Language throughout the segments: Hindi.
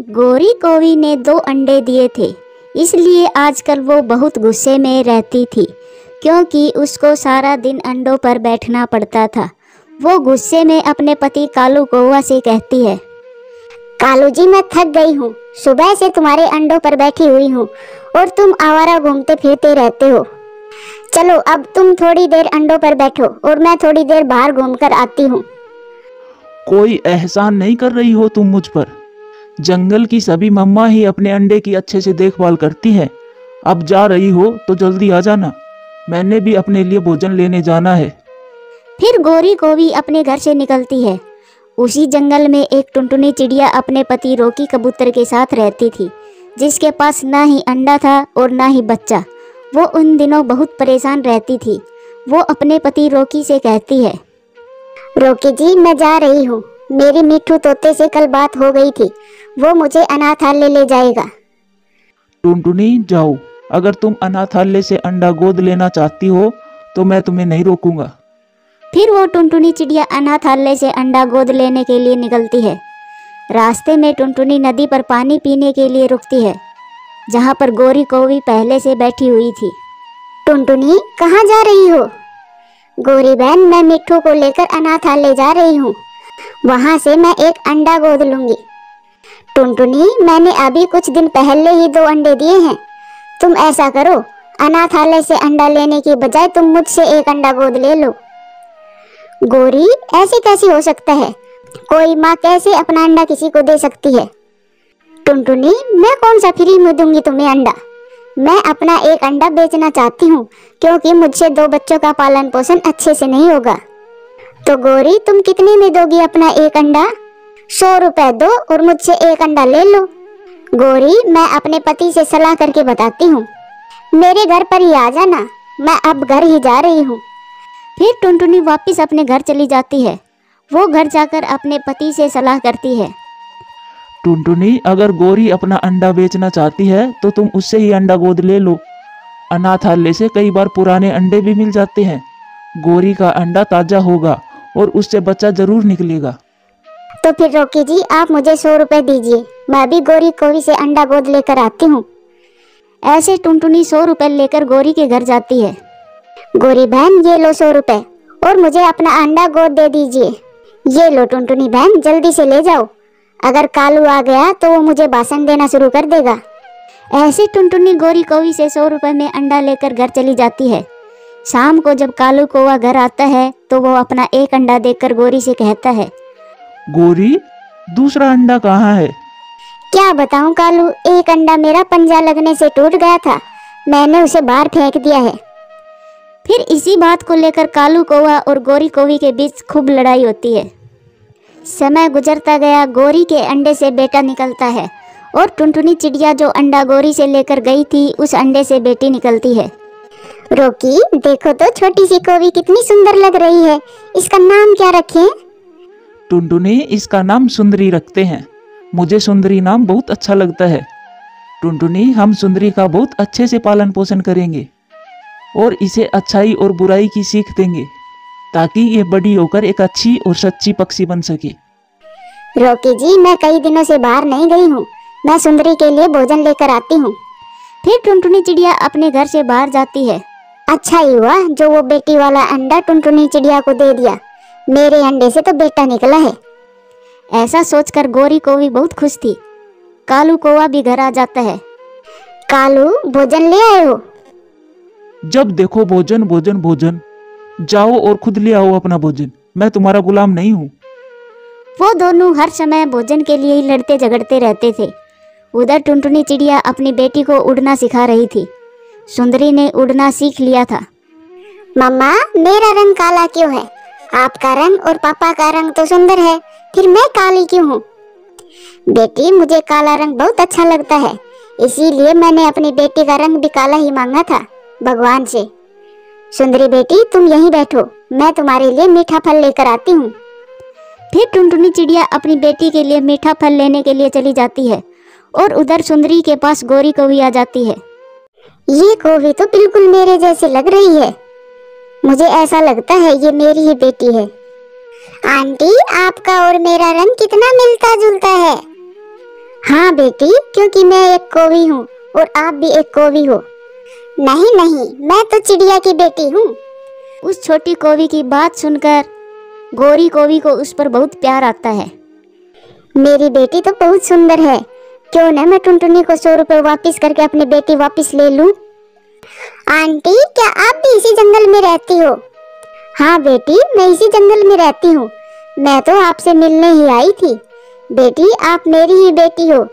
गोरी कोवी ने 2 अंडे दिए थे, इसलिए आजकल वो बहुत गुस्से में रहती थी, क्योंकि उसको सारा दिन अंडों पर बैठना पड़ता था। वो गुस्से में अपने पति कालू कौवा से कहती है, कालू जी, मैं थक गई हूँ। सुबह से तुम्हारे अंडों पर बैठी हुई हूँ और तुम आवारा घूमते फिरते रहते हो। चलो अब तुम थोड़ी देर अंडों पर बैठो और मैं थोड़ी देर बाहर घूमकर आती हूँ। कोई एहसान नहीं कर रही हो तुम मुझ पर? जंगल की सभी मम्मा ही अपने अंडे की अच्छे से देखभाल करती हैं। अब जा रही हो तो जल्दी आ जाना, मैंने भी अपने लिए भोजन लेने जाना है। फिर गोरी कोवी अपने घर से निकलती है। उसी जंगल में एक टुनटुनी चिड़िया अपने पति रोकी कबूतर के साथ रहती थी, जिसके पास ना ही अंडा था और ना ही बच्चा। वो उन दिनों बहुत परेशान रहती थी। वो अपने पति रोकी से कहती है, रोकी जी, मैं जा रही हूँ। मेरी मिट्ठू तोते से कल बात हो गई थी, वो मुझे अनाथालय ले जाएगा। टुनटुनी जाओ, अगर तुम अनाथालय से अंडा गोद लेना चाहती हो तो मैं तुम्हें नहीं रोकूंगा। फिर वो टुनटुनी चिड़िया अनाथालय से अंडा गोद लेने के लिए निकलती है। रास्ते में टुनटुनी नदी पर पानी पीने के लिए रुकती है, जहाँ पर गोरी कोवी पहले से बैठी हुई थी। टुनटुनी, कहाँ जा रही हो? गोरी बहन, मैं मिट्ठू को लेकर अनाथालय जा रही हूँ। वहाँ से मैं एक अंडा गोद लूंगी। टुनटुनी, मैंने अभी कुछ दिन पहले ही 2 अंडे दिए हैं। तुम ऐसा करो, अनाथालय से अंडा लेने की बजाय तुम मुझसे एक अंडा गोद ले लो। गोरी, ऐसे कैसे हो सकता है? कोई माँ कैसे अपना अंडा किसी को दे सकती है? टुनटुनी, मैं कौन सा फ्री में दूंगी तुम्हें अंडा? मैं अपना एक अंडा बेचना चाहती हूँ, क्योंकि मुझसे 2 बच्चों का पालन पोषण अच्छे से नहीं होगा। तो गोरी, तुम कितने में दोगी अपना एक अंडा? 100 रुपए दो और मुझसे एक अंडा ले लो। गोरी, मैं अपने पति से सलाह करके बताती हूँ। मेरे घर पर ही आ जाना, मैं अब घर ही जा रही हूँ। फिर टुनटुनी वापस अपने घर चली जाती है। वो घर जाकर अपने पति से सलाह करती है। टुनटुनी, अगर गोरी अपना अंडा बेचना चाहती है तो तुम उससे ही अंडा गोद ले लो। अनाथालय से कई बार पुराने अंडे भी मिल जाते हैं। गोरी का अंडा ताजा होगा और उससे बच्चा जरूर निकलेगा। तो फिर रोकी जी, आप मुझे 100 रुपए दीजिए, मैं भी गोरी कोवी से अंडा गोद लेकर आती हूँ। ऐसे टुनटुनी 100 रुपए लेकर गोरी के घर जाती है। गोरी बहन, ये लो 100 रुपए और मुझे अपना अंडा गोद दे दीजिए। ये लो टुनटुनी बहन, जल्दी से ले जाओ। अगर कालू आ गया तो वो मुझे भाषण देना शुरू कर देगा। ऐसे टुनटुनी गोरी कोवी से 100 रुपए में अंडा लेकर घर चली जाती है। शाम को जब कालू कौवा घर आता है तो वो अपना एक अंडा देखकर गोरी से कहता है, गोरी, दूसरा अंडा कहाँ है? क्या बताऊं कालू, एक अंडा मेरा पंजा लगने से टूट गया था, मैंने उसे बाहर फेंक दिया है। फिर इसी बात को लेकर कालू कौवा और गोरी कोवी के बीच खूब लड़ाई होती है। समय गुजरता गया, गोरी के अंडे से बेटा निकलता है और टुनटुनी चिड़िया जो अंडा गोरी से लेकर गई थी, उस अंडे से बेटी निकलती है। रोकी, देखो तो छोटी सी कोवी कितनी सुंदर लग रही है। इसका नाम क्या रखें? टुनटुनी, इसका नाम सुंदरी रखते हैं। मुझे सुंदरी नाम बहुत अच्छा लगता है। टुनटुनी, हम सुंदरी का बहुत अच्छे से पालन पोषण करेंगे और इसे अच्छाई और बुराई की सीख देंगे, ताकि ये बड़ी होकर एक अच्छी और सच्ची पक्षी बन सके। रोकी जी, मैं कई दिनों से बाहर नहीं गई हूँ, मैं सुंदरी के लिए भोजन लेकर आती हूँ। फिर टुनटुनी चिड़िया अपने घर से बाहर जाती है। अच्छा ही हुआ जो वो बेटी वाला अंडा टुनटुनी चिड़िया को दे दिया, मेरे अंडे से तो बेटा निकला है। ऐसा सोचकर गोरी कोवी बहुत खुश थी। कालू कौवा भी घर आ जाता है। कालू, भोजन ले आए हो? जब देखो भोजन भोजन भोजन, जाओ और खुद ले आओ अपना भोजन, मैं तुम्हारा गुलाम नहीं हूँ। वो दोनों हर समय भोजन के लिए ही लड़ते झगड़ते रहते थे। उधर टुनटुनी चिड़िया अपनी बेटी को उड़ना सिखा रही थी। सुंदरी ने उड़ना सीख लिया था। मम्मा, मेरा रंग काला क्यों है? आपका रंग और पापा का रंग तो सुंदर है, फिर मैं काली क्यों हूँ? बेटी, मुझे काला रंग बहुत अच्छा लगता है, इसीलिए मैंने अपनी बेटी का रंग भी काला ही मांगा था भगवान से। सुंदरी बेटी, तुम यहीं बैठो, मैं तुम्हारे लिए मीठा फल लेकर आती हूँ। फिर टुनटुनी चिड़िया अपनी बेटी के लिए मीठा फल लेने के लिए चली जाती है और उधर सुंदरी के पास गोरी कोवी आ जाती है। ये कोवी तो बिल्कुल मेरे जैसी लग रही है, मुझे ऐसा लगता है ये मेरी ही बेटी है। आंटी, आपका और मेरा रंग कितना मिलता जुलता है। हाँ बेटी, क्योंकि मैं एक कौवी हूँ और आप भी एक कौवी हो। नहीं नहीं, मैं तो चिड़िया की बेटी हूँ। उस छोटी कौवी की बात सुनकर गोरी कौवी को उस पर बहुत प्यार आता है। मेरी बेटी तो बहुत सुंदर है, क्यों न मैं टुनटुनी को 100 रुपए वापिस करके अपनी बेटी वापिस ले लूं? आंटी, क्या आप भी इसी जंगल में रहती हो? हाँ बेटी, मैं इसी जंगल में रहती हूँ। मैं तो आपसे मिलने ही आई थी। बेटी, आप मेरी ही बेटी हो।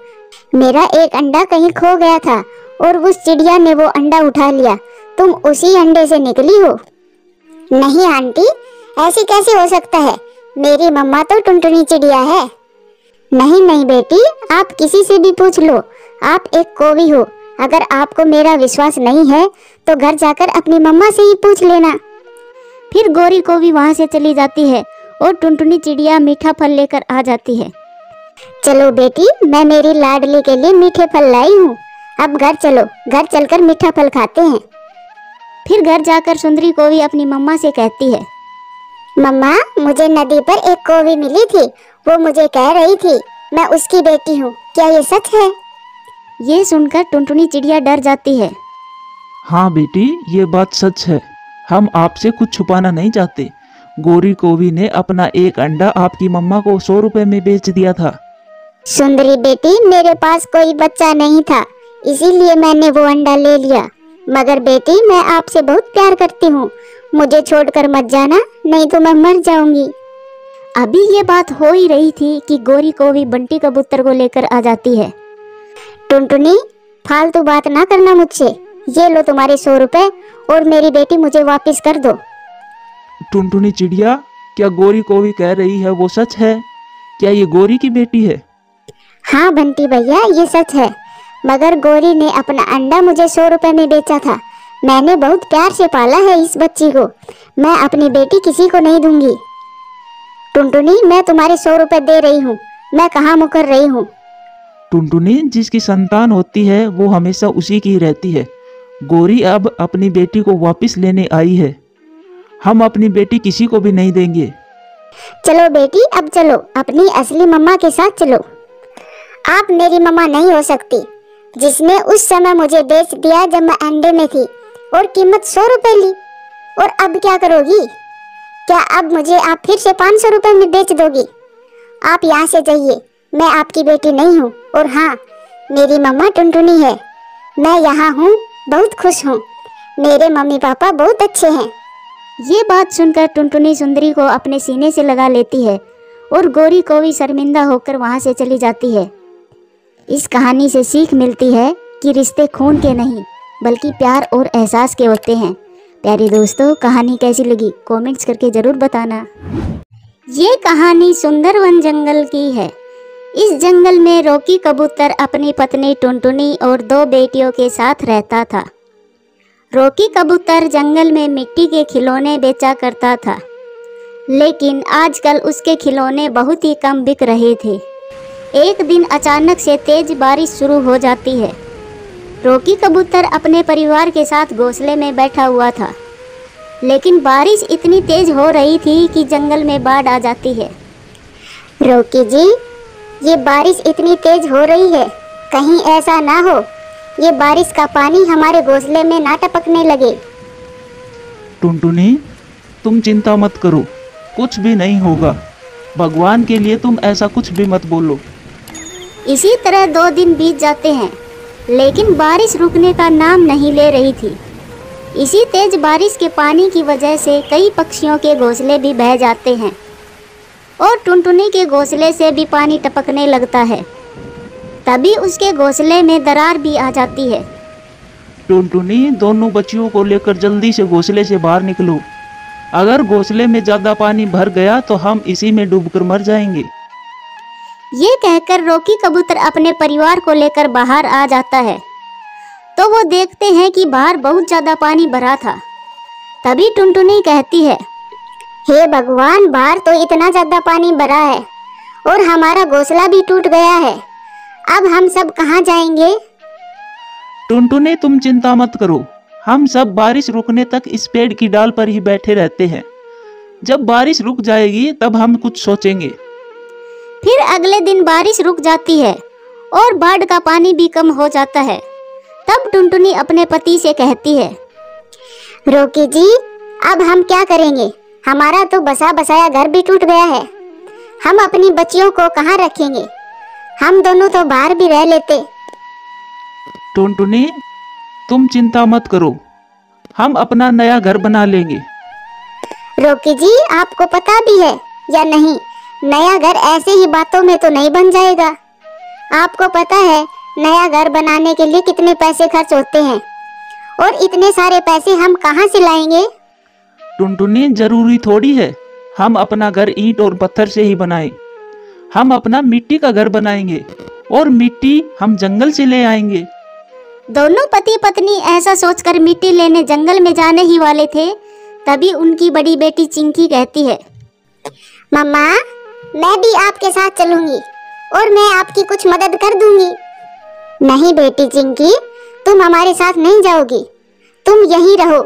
मेरा एक अंडा कहीं खो गया था और उस चिड़िया ने वो अंडा उठा लिया। तुम उसी अंडे से निकली हो। नहीं आंटी, ऐसे कैसे हो सकता है? मेरी मम्मा तो टुनटुनी चिड़िया है। नहीं नहीं बेटी, आप किसी से भी पूछ लो, आप एक कौवी हो। अगर आपको मेरा विश्वास नहीं है तो घर जाकर अपनी मम्मा से ही पूछ लेना। फिर गोरी कौवी वहाँ से चली जाती है और टुनटुनी चिड़िया मीठा फल लेकर आ जाती है। चलो बेटी, मैं मेरी लाडली के लिए मीठे फल लाई हूँ। अब घर चलो, घर चलकर मीठा फल खाते हैं। फिर घर जाकर सुंदरी कौवी अपनी मम्मा से कहती है, मम्मा, मुझे नदी पर एक कौवी मिली थी। वो मुझे कह रही थी मैं उसकी बेटी हूँ। क्या ये सच है? ये सुनकर टुनटुनी चिड़िया डर जाती है। हाँ बेटी, ये बात सच है। हम आपसे कुछ छुपाना नहीं चाहते। गोरी कौवी ने अपना एक अंडा आपकी मम्मा को 100 रुपए में बेच दिया था। सुंदरी बेटी, मेरे पास कोई बच्चा नहीं था, इसीलिए मैंने वो अंडा ले लिया। मगर बेटी, मैं आपसे बहुत प्यार करती हूँ। मुझे छोड़कर मत जाना, नहीं तो मैं मर जाऊंगी। अभी ये बात हो ही रही थी कि गोरी कौवी बंटी कबूतर को लेकर आ जाती है। टुनटुनी, फालतू बात ना करना मुझसे। ये लो तुम्हारे 100 रुपए और मेरी बेटी मुझे वापस कर दो। टुनटुनी चिड़िया, क्या गोरी कौवी कह रही है वो सच है? क्या ये गोरी की बेटी है? हाँ बंटी भैया, ये सच है। मगर गोरी ने अपना अंडा मुझे 100 रुपए में बेचा था। मैंने बहुत प्यार से पाला है इस बच्ची को। मैं अपनी बेटी किसी को नहीं दूंगी। टुनटुनी, मैं तुम्हारे 100 रुपए दे रही हूँ। मैं कहाँ मुकर रही हूँ? टुनटुनी, जिसकी संतान होती है वो हमेशा उसी की रहती है। गोरी अब अपनी बेटी को वापस लेने आई है। हम अपनी बेटी किसी को भी नहीं देंगे। चलो बेटी, अब चलो, अपनी असली मम्मा के साथ चलो। आप मेरी मम्मा नहीं हो सकती, जिसने उस समय मुझे बेच दिया जब मैं अंडे में थी और कीमत 100 रुपए ली। और अब क्या करोगी? क्या अब मुझे आप फिर से 500 रुपए में बेच दोगी? आप यहाँ से जाइए, मैं आपकी बेटी नहीं हूँ। और हाँ, मेरी मम्मा टुनटुनी है। मैं यहाँ हूँ, बहुत खुश हूँ। मेरे मम्मी पापा बहुत अच्छे हैं। ये बात सुनकर टुनटुनी सुंदरी को अपने सीने से लगा लेती है और गोरी कौवी शर्मिंदा होकर वहाँ से चली जाती है। इस कहानी से सीख मिलती है कि रिश्ते खून के नहीं बल्कि प्यार और एहसास के होते हैं। प्यारे दोस्तों, कहानी कैसी लगी कमेंट्स करके ज़रूर बताना। ये कहानी सुंदरवन जंगल की है। इस जंगल में रॉकी कबूतर अपनी पत्नी टुनटुनी और 2 बेटियों के साथ रहता था। रॉकी कबूतर जंगल में मिट्टी के खिलौने बेचा करता था, लेकिन आजकल उसके खिलौने बहुत ही कम बिक रहे थे। एक दिन अचानक से तेज बारिश शुरू हो जाती है। रॉकी कबूतर अपने परिवार के साथ घोंसले में बैठा हुआ था, लेकिन बारिश इतनी तेज हो रही थी कि जंगल में बाढ़ आ जाती है। रॉकी जी, ये बारिश इतनी तेज हो रही है, कहीं ऐसा ना हो ये बारिश का पानी हमारे घोंसले में ना टपकने लगे। टुनटुनी, तुम चिंता मत करो, कुछ भी नहीं होगा। भगवान के लिए तुम ऐसा कुछ भी मत बोलो। इसी तरह 2 दिन बीत जाते हैं, लेकिन बारिश रुकने का नाम नहीं ले रही थी। इसी तेज बारिश के पानी की वजह से कई पक्षियों के घोंसले भी बह जाते हैं और टुनटुनी के घोंसले से भी पानी टपकने लगता है। तभी उसके घोंसले में दरार भी आ जाती है। टुनटुनी, दोनों बच्चियों को लेकर जल्दी से घोंसले से बाहर निकलो। अगर घोंसले में ज़्यादा पानी भर गया तो हम इसी में डूबकर मर जाएंगे। ये कहकर रॉकी कबूतर अपने परिवार को लेकर बाहर आ जाता है, तो वो देखते हैं कि बाहर बहुत ज़्यादा पानी भरा था। तभी टुनटुनी कहती है, हे भगवान, बाहर तो इतना ज्यादा पानी भरा है और हमारा घोंसला भी टूट गया है। अब हम सब कहाँ जाएंगे? टुनटुनी, तुम चिंता मत करो, हम सब बारिश रुकने तक इस पेड़ की डाल पर ही बैठे रहते हैं। जब बारिश रुक जाएगी तब हम कुछ सोचेंगे। फिर अगले दिन बारिश रुक जाती है और बाढ़ का पानी भी कम हो जाता है। तब टुनटुनी अपने पति से कहती है, रोकी जी, अब हम क्या करेंगे? हमारा तो बसा बसाया घर भी टूट गया है। हम अपनी बच्चियों को कहाँ रखेंगे? हम दोनों तो बाहर भी रह लेते। टुनटुनी, तुम चिंता मत करो, हम अपना नया घर बना लेंगे। रोकी जी, आपको पता भी है या नहीं, नया घर ऐसे ही बातों में तो नहीं बन जाएगा। आपको पता है नया घर बनाने के लिए कितने पैसे खर्च होते हैं, और इतने सारे पैसे हम कहाँ से लाएंगे? टुनटुनी, जरूरी थोड़ी है हम अपना घर ईंट और पत्थर से ही बनाएं। हम अपना मिट्टी का घर बनाएंगे और मिट्टी हम जंगल से ले आएंगे। दोनों पति पत्नी ऐसा सोचकर मिट्टी लेने जंगल में जाने ही वाले थे। तभी उनकी बड़ी बेटी चिंकी कहती है, मम्मा, मैं भी आपके साथ चलूंगी और मैं आपकी कुछ मदद कर दूंगी। नहीं बेटी चिंकी, तुम हमारे साथ नहीं जाओगी, तुम यहीं रहो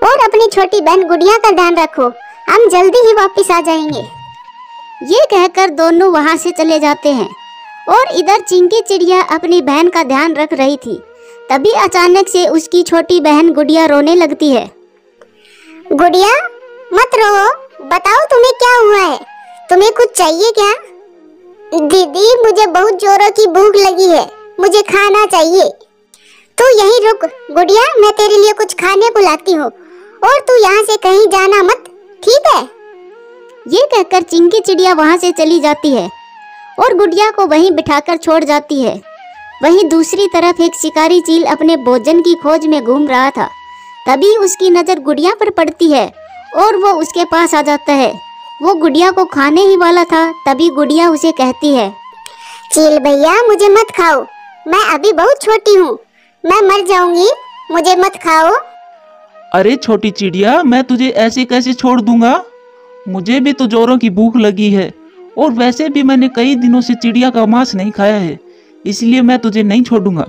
और अपनी छोटी बहन गुड़िया का ध्यान रखो। हम जल्दी ही वापस आ जाएंगे। ये कहकर दोनों वहां से चले जाते हैं और इधर चिंकी चिड़िया अपनी बहन का ध्यान रख रही थी। तभी अचानक से उसकी छोटी बहन गुड़िया रोने लगती है। गुड़िया, मत रो, बताओ तुम्हें क्या हुआ है? तुम्हें कुछ चाहिए क्या? दीदी, मुझे बहुत जोरों की भूख लगी है, मुझे खाना चाहिए। तू यहीं रुक गुड़िया, मैं तेरे लिए कुछ खाने को लाती हूँ, और तू यहाँ से कहीं जाना मत, ठीक है? ये कहकर चिंकी चिड़िया वहां से चली जाती है और गुड़िया को वहीं बिठाकर छोड़ जाती है। वहीं दूसरी तरफ एक शिकारी चील अपने भोजन की खोज में घूम रहा था। तभी उसकी नजर गुड़िया पर पड़ती है और वो उसके पास आ जाता है। वो गुड़िया को खाने ही वाला था। तभी गुड़िया उसे कहती है, चील भैया, मुझे मत खाओ, मैं अभी बहुत छोटी हूँ, मैं मर जाऊंगी, मुझे मत खाओ। अरे छोटी चिड़िया, मैं तुझे ऐसे कैसे छोड़ दूंगा? मुझे भी तो जोरों की भूख लगी है, और वैसे भी मैंने कई दिनों से चिड़िया का मांस नहीं खाया है, इसलिए मैं तुझे नहीं छोड़ूंगा।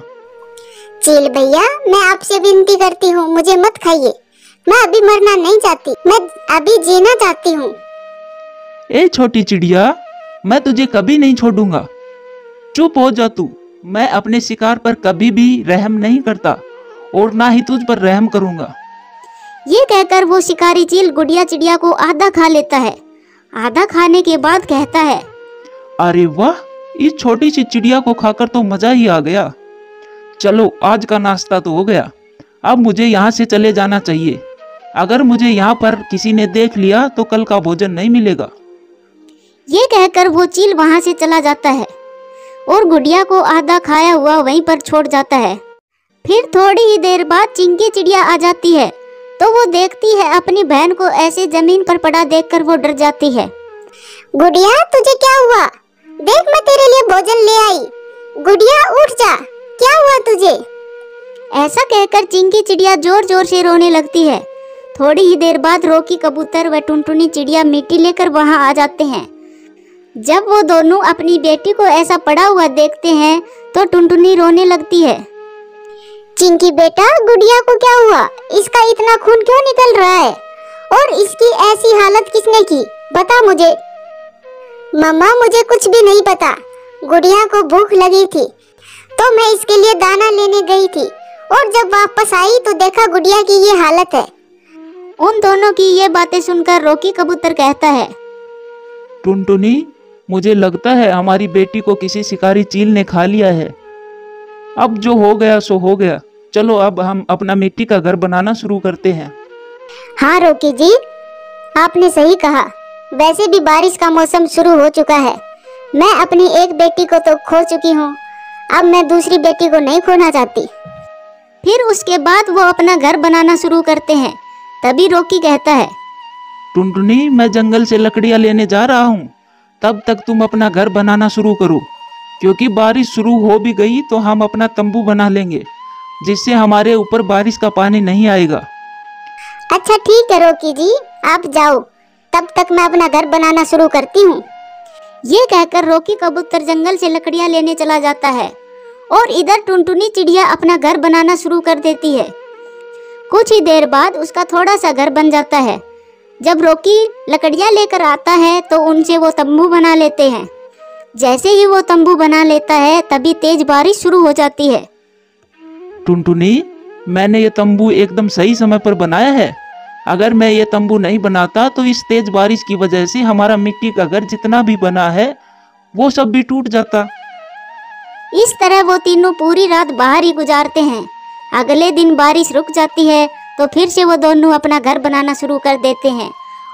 चील भैया, मैं आपसे विनती करती हूँ, मुझे मत खाइए, मैं अभी मरना नहीं चाहती, मैं अभी जीना चाहती हूँ। ए छोटी चिड़िया, मैं तुझे कभी नहीं छोड़ूंगा, चुप हो जा तू। मैं अपने शिकार पर कभी भी रहम नहीं करता और ना ही तुझ पर रहम करूंगा। ये कहकर वो शिकारी चील गुड़िया चिड़िया को आधा खा लेता है। आधा खाने के बाद कहता है, अरे वाह, इस छोटी सी चिड़िया को खाकर तो मजा ही आ गया। चलो, आज का नाश्ता तो हो गया, अब मुझे यहाँ से चले जाना चाहिए। अगर मुझे यहाँ पर किसी ने देख लिया तो कल का भोजन नहीं मिलेगा। ये कहकर वो चील वहां से चला जाता है और गुड़िया को आधा खाया हुआ वहीं पर छोड़ जाता है। फिर थोड़ी ही देर बाद चिंकी चिड़िया आ जाती है तो वो देखती है अपनी बहन को ऐसे जमीन पर पड़ा देखकर वो डर जाती है। गुड़िया, तुझे क्या हुआ? देख, मैं तेरे लिए भोजन ले आई। गुड़िया, उठ जा, क्या हुआ तुझे? ऐसा कहकर चिंकी चिड़िया जोर जोर से रोने लगती है। थोड़ी ही देर बाद रोकी कबूतर व टुनटुनी चिड़िया मिट्टी लेकर वहां आ जाते हैं। जब वो दोनों अपनी बेटी को ऐसा पड़ा हुआ देखते हैं तो टुनटुनी रोने लगती है। चिंकी बेटा, गुड़िया को क्या हुआ? इसका इतना खून क्यों निकल रहा है? और इसकी ऐसी हालत किसने की? बता मुझे। मम्मा, मुझे कुछ भी नहीं पता। गुड़िया को भूख लगी थी तो मैं इसके लिए दाना लेने गई थी, और जब वापस आई तो देखा गुड़िया की ये हालत है। उन दोनों की ये बातें सुनकर रोकी कबूतर कहता है, टुनटुनी, मुझे लगता है हमारी बेटी को किसी शिकारी चील ने खा लिया है। अब जो हो गया सो हो गया। चलो, अब हम अपना मिट्टी का घर बनाना शुरू करते हैं। हाँ रोकी जी, आपने सही कहा। वैसे भी बारिश का मौसम शुरू हो चुका है। मैं अपनी एक बेटी को तो खो चुकी हूँ, अब मैं दूसरी बेटी को नहीं खोना चाहती। फिर उसके बाद वो अपना घर बनाना शुरू करते हैं। तभी रोकी कहता है, टुनटुनी, मैं जंगल से लकड़ियाँ लेने जा रहा हूँ, तब तक तुम अपना घर बनाना शुरू करो, क्योंकि बारिश शुरू हो भी गई तो हम अपना तंबू बना लेंगे, जिससे हमारे ऊपर बारिश का पानी नहीं आएगा। अच्छा ठीक है रोकी जी, आप जाओ, तब तक मैं अपना घर बनाना शुरू करती हूँ। ये कहकर रोकी कबूतर जंगल से लकड़ियाँ लेने चला जाता है और इधर टुनटुनी चिड़िया अपना घर बनाना शुरू कर देती है। कुछ ही देर बाद उसका थोड़ा सा घर बन जाता है। जब रोकी लकड़ियाँ लेकर आता है तो उनसे वो तंबू बना लेते हैं। जैसे ही वो तंबू बना लेता है तभी तेज बारिश शुरू हो जाती है। टुनटुनी, मैंने ये तंबू एकदम सही समय पर बनाया है। अगर मैं ये तंबू नहीं बनाता तो इस तेज बारिश की वजह से हमारा मिट्टी का घर जितना भी बना है वो सब भी टूट जाता। इस तरह वो तीनों पूरी रात बाहर ही गुजारते हैं। अगले दिन बारिश रुक जाती है तो फिर से वो दोनों अपना घर बनाना शुरू कर देते हैं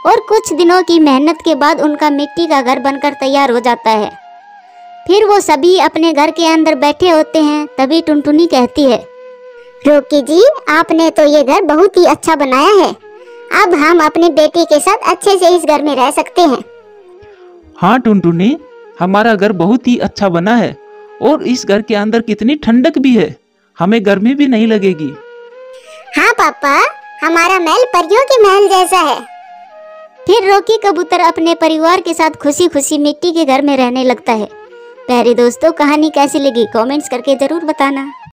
और कुछ दिनों की मेहनत के बाद उनका मिट्टी का घर बनकर तैयार हो जाता है। फिर वो सभी अपने घर के अंदर बैठे होते हैं। तभी टुनटुनी कहती है, रॉकी जी, आपने तो ये घर बहुत ही अच्छा बनाया है। अब हम अपनी बेटी के साथ अच्छे से इस घर में रह सकते हैं। हाँ टुनटुनी, हमारा घर बहुत ही अच्छा बना है और इस घर के अंदर कितनी ठंडक भी है, हमें गर्मी भी नहीं लगेगी। हाँ पापा, हमारा महल परियों के महल जैसा है। फिर रॉकी कबूतर अपने परिवार के साथ खुशी खुशी मिट्टी के घर में रहने लगता है। प्यारे दोस्तों, कहानी कैसी लगी कमेंट्स करके जरूर बताना।